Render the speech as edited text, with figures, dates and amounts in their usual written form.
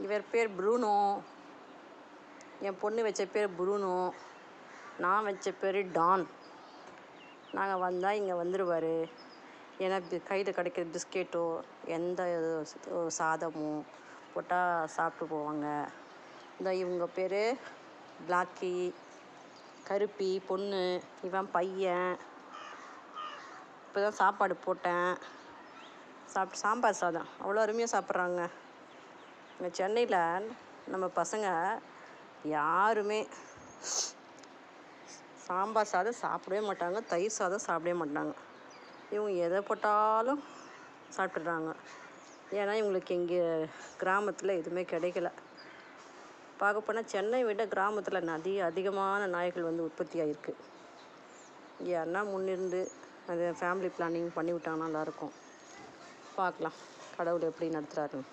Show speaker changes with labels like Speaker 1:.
Speaker 1: இவர் பேர் ப்ரூனோ. என் பொண்ணு வச்ச பேர் ப்ரூனோ. நான் வச்ச பேர் டான். நாங்கள் வந்தால் இங்கே வந்துடுவார். ஏன்னா கையில் கிடைக்கிற பிஸ்கெட்டோ எந்த சாதமோ போட்டால் சாப்பிட்டு போவாங்க. இந்த இவங்க பேர் பிளாக்கி, கருப்பி பொண்ணு, இவன் பையன். இப்போ தான் சாப்பாடு போட்டேன். சாப்பிட்டு சாம்பார் சாதம் அவ்வளோ அருமையாக சாப்பிட்றாங்க. இங்கே சென்னையில் நம்ம பசங்க யாருமே சாம்பார் சாதம் சாப்பிடவே மாட்டாங்க, தயிர் சாதம் சாப்பிடவே மாட்டாங்க. இவங்க எதை போட்டாலும் சாப்பிட்றாங்க. ஏன்னா இவங்களுக்கு இங்கே கிராமத்தில் எதுவுமே கிடைக்கல. பார்க்க போனால் சென்னை விட கிராமத்தில் அதிகமான நாய்கள் வந்து உற்பத்தி ஆகிருக்கு. யாருன்னா முன்னிருந்து அது ஃபேமிலி பிளானிங் பண்ணி விட்டாங்கன்னா நல்லாயிருக்கும். பார்க்கலாம் கடவுள் எப்படி நடத்துகிறாருன்னு.